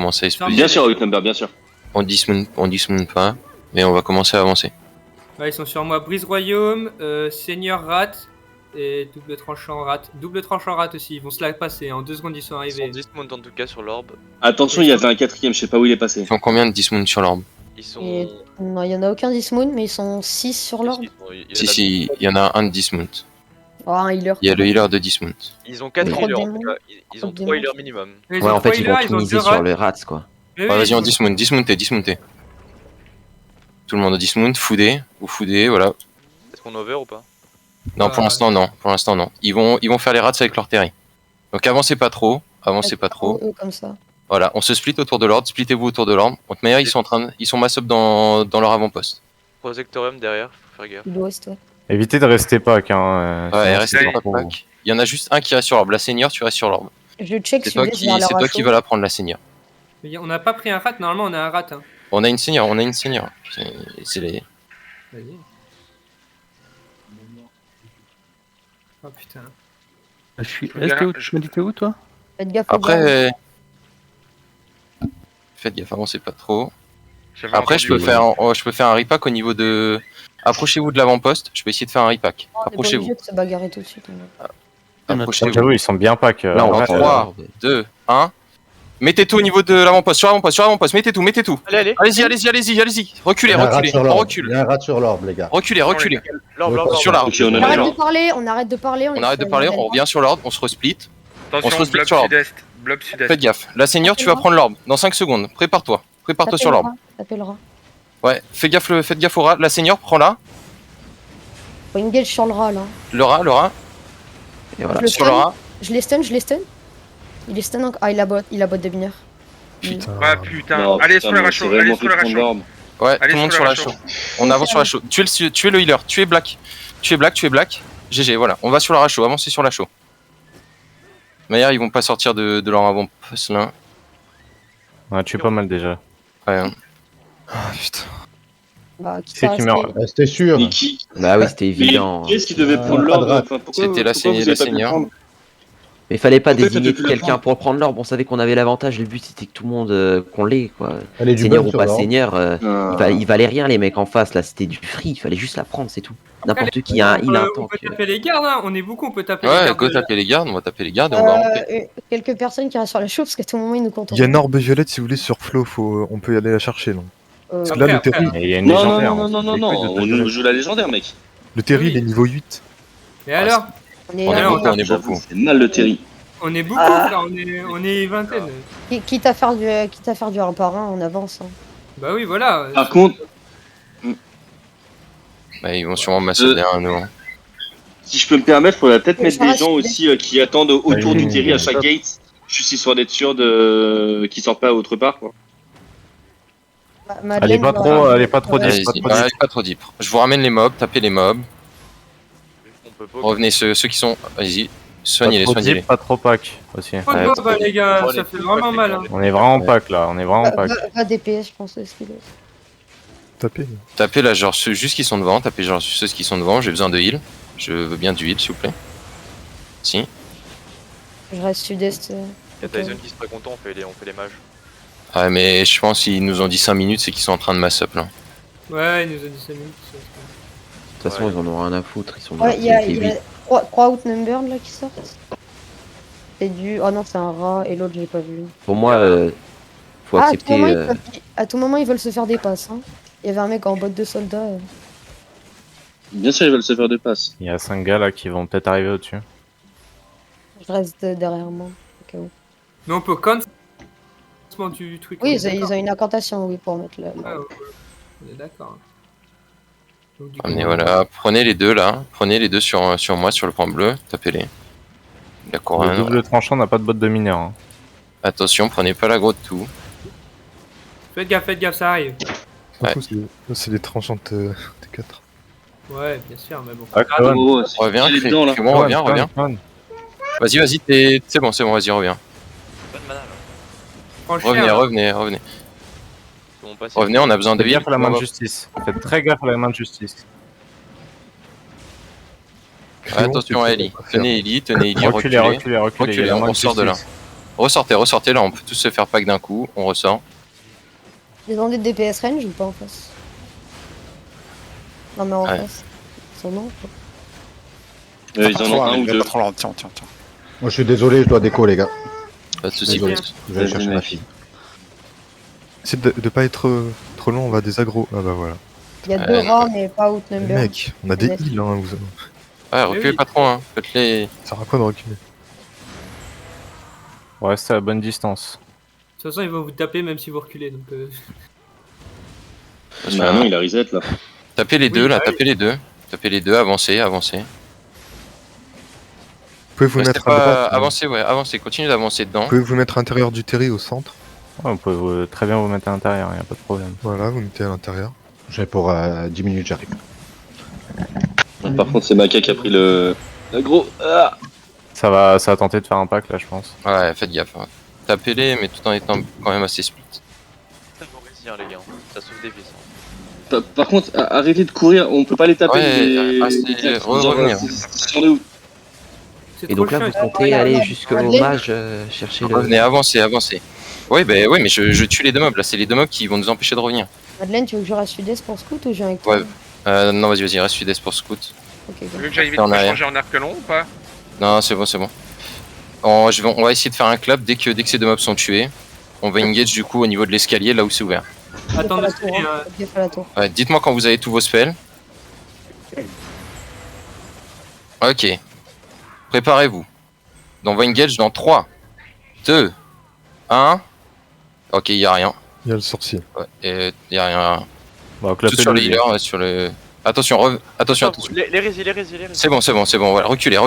commencer à exploser. Bien sûr, Outnumber, bien sûr. On dismount pas, mais on va commencer à avancer. Ouais, ils sont sur moi. Brise Royaume, Seigneur Rat et Double Tranchant Rat. Double Tranchant Rat aussi, ils vont se la passer. En 2 secondes, ils sont Ils sont arrivés. dismount en tout cas sur l'orbe. Attention, il y avait un quatrième, je sais pas où il est passé. Ils font combien de dismount sur l'orbe? Ils sont. Et... Non, il y en a aucun dismount, mais ils sont 6 sur l'orbe. Si, il y en a un de dismount. Oh, un healer. Il y a le healer de dismount. Ils ont 4 Trop healers en démons. tout cas. Ils ont Trop 3 démons. healers minimum. Les Ouais, en autres fait, ils vont healers, ont optimiser deux sur rats. les rats, quoi. Mais oui, Ouais, vas-y, ils on sont- dismounté. Tout le monde a dismount, foudé, voilà. Est-ce qu'on over ou pas? Non, pour l'instant, non. Ils vont faire les rats avec leur terry. Donc avancez pas trop. Eux, comme ça. Voilà, on se split autour de l'ordre, splittez-vous autour de l'ordre. De toute manière, ils sont mass up dans leur avant-poste. Projectorium derrière, faut faire gaffe. Sud-ouest, ouais. Évitez de rester pack, hein. Ouais, sinon, restez c'est pas trop- pack. Il y en a juste un qui reste sur l'orbe. La seigneur, tu restes sur l'orbe. Je check C'est toi sud-est vers leur qui va la prendre, la seigneur. Mais on n'a pas pris un rat, normalement on a un rat. Hein. On a une seigneur. C'est les... Vas-y. Oh putain. Je suis. Tu me dis t'es où toi? Faites gaffe aux gardes. Après... Faites gaffe, avancez pas trop. J'avais Après, entendu- je peux faire un repack au niveau de... Approchez-vous de l'avant-poste, je peux essayer de faire un repack. On est pas Approchez-vous. obligé de se bagarrer tout de suite. Approchez-vous. J'avoue, ils sont bien pack. Là, on Dans va 3, 2, 1. Mettez tout au niveau de l'avant-poste, sur l'avant-poste, mettez tout. Allez. Allez-y. Reculez, Il y a un rat sur on l'orbe. recule. Il y a un rat sur l'orbe, les gars. Reculez. L'orbe. Sur l'arbre. Ok, on On a arrête la de parler, on arrête de parler. On arrête de parler, on revient sur l'ordre, on se resplit. On se Attention, resplit blob sur l'orbe. sud-est. Blob sud-est. Faites gaffe. La seigneur, tu vas prendre l'orbe dans 5 secondes. Prépare-toi sur l'orbe. T'appelleras. Ouais, faites gaffe au rat. La seigneur, prends-la. Faut engage sur le rat là. Le rat. Et voilà. Je le Sur le stun. rat. Je les stun. Il est stun encore. Ah, il a bot de mineur. Putain. Ah putain. Non, Allez putain, sur le mais rachot. c'est Allez vraiment sur le fait prendre rachot. l'orbe. Ouais, Allez tout le monde sur sur la la chaux. On avance sur la chaux. Tu es le healer, tu es black. Tu es black. GG, voilà. On va sur la rachot, avancez sur la chaux. De manière, ils vont pas sortir de leur avant-poste là. On a tué pas mal déjà. Ouais. Ah putain. Bah, C'est qui meurt. Restez sûr. Mais qui Bah oui, c'était évident. Qui est-ce qui devait prendre pas de l'orbe rat. Enfin, pourquoi- C'était la pourquoi vous seigneur- avez la pas pu le seigneur. prendre Mais il fallait pas En fait, désigner c'était plus quelqu'un la pour prendre l'orbe, on savait qu'on avait l'avantage, le but c'était que tout le monde qu'on l'ait quoi. Allez, du Seigneur bug ou sur pas l'orbe. seigneur, Ah. il valait rien les mecs en face là, c'était du free, il fallait juste la prendre, c'est tout. N'importe qui a il a un On tank. peut taper les gardes, hein. On est beaucoup, on peut taper les Ouais, gardes. go taper les gardes, on va taper les gardes et on va remonter. Quelques personnes qui restent sur la chaux parce qu'à tout moment ils nous comptent. Il y a une orbe violette si vous voulez sur Flo, on peut y aller la chercher. Non. Parce que là, Après, le Terry, Et il y a une Non, non, légendaire. non, non, non, non, on nous joue la légendaire, mec. le Terry Oui. il est niveau 8. Et alors On est, On est là, beaucoup, on est J'avoue, beaucoup. c'est mal le Terry. On est beaucoup, là, on est vingtaine. quitte à faire du 1 par 1, on avance. Hein. Bah oui, voilà. Par contre, Bah, ils vont sûrement masser derrière nous. hein. si je peux me permettre, il faudrait peut-être Mais mettre ça des reste gens des- aussi qui attendent autour Oui, du Terry à oui, chaque gate, juste histoire d'être sûr de qu'ils sortent pas autre part, quoi. Elle est pas trop Allez-y, deep. pas trop deep. Je vous ramène les mobs, tapez les mobs. On peut pas. Revenez ceux qui sont. Allez-y, soignez-les, Pas trop soignez-les. deep, pas trop pack aussi. Trop de mobs, les gars, ça fait vraiment mal. Hein. On est vraiment pack là, on est vraiment pack. Va DPS, je pense. Ce qu'il est. Tapez. Tapez là, genre ceux juste qui sont devant, tapez genre ceux qui sont devant, j'ai besoin de heal. Je veux bien du heal, s'il vous plaît. Si. Je reste sud-est. Il y a Tyson qui serait content, on fait les mages. Ah, mais je pense qu'ils nous ont dit 5 minutes, c'est qu'ils sont en train de mass up là. Ouais, il nous a dit 5 minutes. De toute façon, ils en ont rien à foutre, ils sont dans Ouais, leur il y a, truc, il et y a 3 outnumbered là qui sortent. C'est du. Oh non, c'est un rat et l'autre, j'ai pas vu. Pour moi, faut Ah, accepter. à tout moment, ils veulent se faire des passes. Hein. Il y avait un mec en botte de soldat. Bien sûr, ils veulent se faire des passes. Il y a 5 gars là qui vont peut-être arriver au-dessus. Je reste derrière moi. Au cas où. Mais on peut quand du truc. Oui, on est ils ont d'accord. une incantation, oui, pour mettre le. Ah, ouais, on est d'accord. Donc, du coup, Amenez, voilà, prenez les deux là, prenez les deux sur moi, sur le point bleu, tapez-les. La Le couronne. double tranchant n'a pas de botte de mineur. Hein. Attention, prenez pas la grotte tout. Faites gaffe, ça arrive. Ouais. Du coup, c'est des tranchantes T4. Ouais, bien sûr, mais bon. Ah, Ah, Clone. oh, c'est Reviens, qui est dedans, là. Clément, reviens. Clone. Vas-y, c'est bon, vas-y, reviens. Pas de mana là. Franchement, Revenez. Ils vont passer. Revenez, on a besoin de Faites heal. gaffe à la main de justice. Faites très gaffe à la main de justice. Attention à Ellie. Tenez Ellie, Reculez, reculez. il y a la main on de sort de là. justice. Ressortez, là on peut tous se faire pack d'un coup, on ressort. Ils ont des DPS range ou pas en face? Non mais en Ouais. face. Ils sont non. Ils en ont un ou deux. Tiens. Moi je suis désolé, je dois déco les gars. Pas de soucis. Désolé, bien. je vais aller Vas-y, chercher ma mec. fille. Essayez de pas être trop long, on va des agros. Ah bah voilà. Il y a deux non. rats mais pas outnumber. Mec, on a des Honnête. heals, hein, Ouais, reculez oui. pas trop, hein. Faites-les. ça sert à quoi de reculer? On reste à la bonne distance. De toute façon, ils vont vous taper même si vous reculez. Donc, Bah non, il a reset là. Tapez les Oui, deux, là, bah oui. tapez les deux, avancez. Vous pouvez vous Restez mettre à pas... droite. avancez, continuez d'avancer dedans. Vous pouvez vous mettre à l'intérieur du terri au centre. Ouais, on peut très bien vous mettre à l'intérieur, y a pas de problème. Voilà, vous mettez à l'intérieur. J'ai pour 10 minutes, j'arrive. Par contre, c'est Maka qui a pris le. Gros. Ah Ça va tenter de faire un pack là, je pense. Ouais, faites gaffe. Hein. Tapez-les, mais tout en étant quand même assez split. Ça vous réussit, hein, les gars. Ça sauve des vies. ça. Par contre, arrêtez de courir, on peut pas les taper. Ouais, les- restez- les- revenir. Sur les où c'est Et trop donc là, chiant. vous comptez aller jusqu'au Madeleine. mage chercher le. Revenez, avancez. Ouais, mais je tue les deux mobs, là, c'est les deux mobs qui vont nous empêcher de revenir. Madeleine, tu veux que je reste sud-est pour scout ou je viens avec toi? Ouais. Non, vas-y, reste sud-est pour scout. Ok, Tu go. veux que j'aille vite En pour arrière. changer en arc long ou pas? Non, c'est bon. On va essayer de faire un clap dès que ces deux mobs sont tués. On va engage du coup au niveau de l'escalier, là où c'est ouvert. Attends, Faites gaffe à la tour, hein. Faites gaffe à la tour. Ouais, dites-moi quand vous avez tous vos spells. Ok. Préparez-vous. On va engage dans 3, 2, 1. Ok, y a rien. Il y a le sorcier. Ouais, et y a rien. Bon, Tout sur le healer, ouais, sur le... Attention, attention. Les résis. C'est bon, voilà, reculez.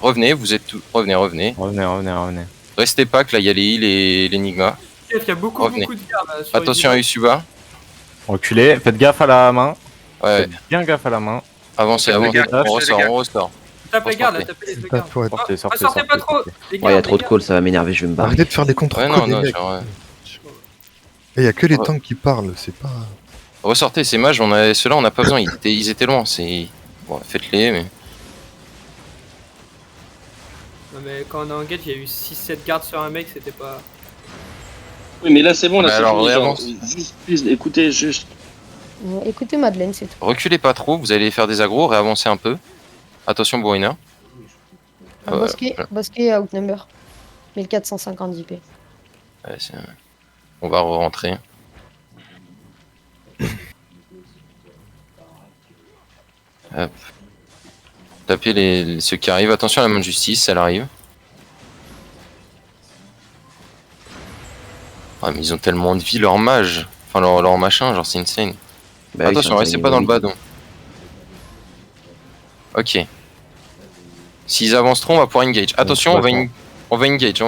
Revenez, vous êtes tous... Revenez. Revenez. Restez pas, que là, il y a les heals et l'enigma. Il y a beaucoup Revenez. de gardes. là, sur Attention à les Usuba. Reculez, faites gaffe à la main. Ouais, Faites bien gaffe à la main. avancez, Les gars, on les gars. ressort. Tape les gardes, là, tapez les deux gardes. Ouais. Sortez pas trop. Les Ouais, y a gardes, trop les de calls, ça va m'énerver, je vais me barrer. Arrêtez de faire des contres Ouais, non, les mecs. genre... Et y a que les Ouais. tanks qui parlent, c'est pas... Ressortez, ces mages, ceux-là, on n'a pas besoin, ils étaient loin, c'est... Bon, faites-les, mais... Non, mais quand on a engage, il y a eu 6-7 gardes sur un mec, c'était pas. Oui, mais là c'est bon, là Bah c'est alors, fini. genre, réavance. juste, please, écoutez, juste. Écoutez Madeleine, c'est tout. Reculez pas trop, vous allez faire des agros, réavancez un peu. Attention, Bourriner. Ouais, Bosquet à outnumber. 1450 d'IP. Ouais, on va re-rentrer. Hop. Tapez ceux qui arrivent. Attention à la main de justice, elle arrive. Ah, mais ils ont tellement de vie, leur mage. Enfin, leur machin, genre, c'est insane. Bah oui, Attention, c'est un restez niveau pas dans le 8. badon. Ok. S'ils avancent trop, on va pouvoir engage. Attention, on va engage.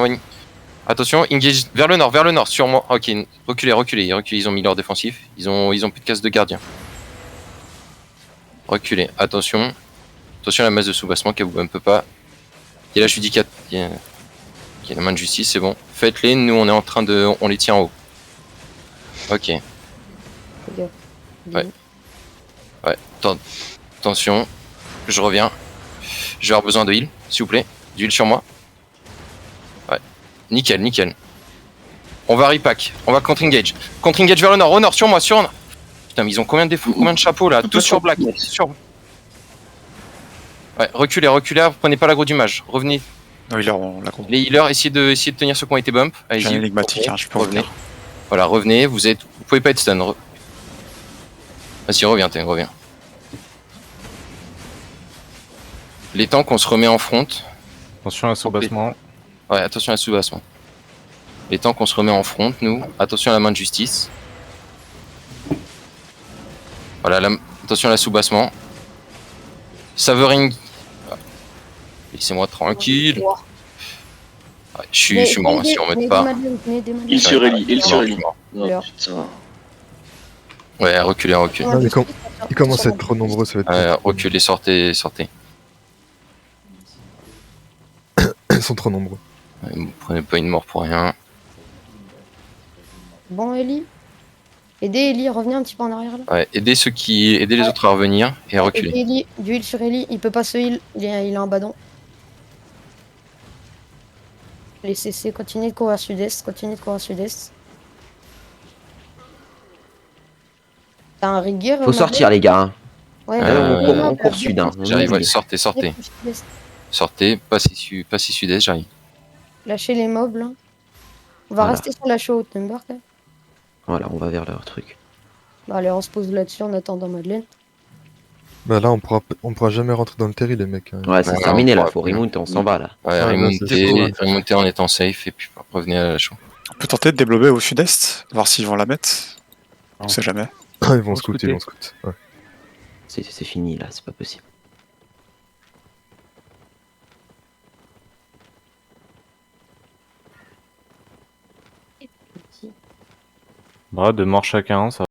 Attention, engage vers le nord, sur moi. Ok, reculez. Ils ont mis leur défensif. Ils ont plus de casse de gardien. Reculez. Attention à la masse de soubassement qu'elle ne peut pas. Il y a la judicature. Il y a la main de justice, c'est bon. Faites-les, nous on est en train de. On les tient en haut. Ok. Fais gaffe. Ouais. Attention. Je reviens. Je vais avoir besoin de heal, s'il vous plaît. Du heal sur moi. Ouais. Nickel. On va repack. On va contre-engage. Contre-engage vers le nord. Au nord, sur moi. Putain, mais ils ont combien de chapeaux là? Tous sur Black. Ouais, reculez. Prenez pas l'aggro du mage. Revenez. Non, il est en l'aggro. Les healers, essayez de tenir ceux qui ont été bump. J'ai un Allez-y. énigmatique, hein, je peux Revenez. revenir. Voilà, revenez. Vous pouvez pas être stun. Vas-y, reviens. Les tanks, on se remet en front. Attention à soubassement. Ouais, attention à la soubassement. Les tanks, on se remet en front, nous. Attention à la main de justice. Voilà, attention à la soubassement. Savering. Laissez-moi tranquille. Ouais, je suis mort, hein, si on met pas. Il sur Ellie, Je suis mort. Non, Alors. putain. Ouais, reculez. Non, mais ils commencent à être trop nombreux, ça va être... Reculez, sortez. Ils sont trop nombreux. Ouais, prenez pas une mort pour rien. Bon Ellie. Aidez Ellie, revenez un petit peu en arrière là. Ouais, aidez les autres à revenir et à reculer. Aidez Ellie, du heal sur Ellie, il peut pas se heal, il est en badon. Les CC, continuez de courir sud-est, continuez de courir sud-est. T'as un rigueur. Faut sortir, les gars. Hein. Ouais, On court sud. Hein. J'arrive, ouais, sortez, sortez. Sortez, pas si sud-est, j'arrive. Lâchez les mobs là. On va Voilà. rester sur la show Outnumber quand même. Voilà, on va vers leur truc. Bah, allez, on se pose là-dessus en attendant Madeleine. Bah là, on pourra jamais rentrer dans le terri, les mecs. Hein. Ouais, c'est Ouais, terminé on là, pourra faut plus. remount, on s'en va là. Ouais, Ah, là, c'est remontez en étant safe et puis revenez à la show. On peut tenter de déblober au sud-est, voir s'ils vont la mettre. On sait jamais. Ils vont On scouter, ils vont scouter. Ouais. C'est fini là, c'est pas possible. Bah, 2 morts chacun, ça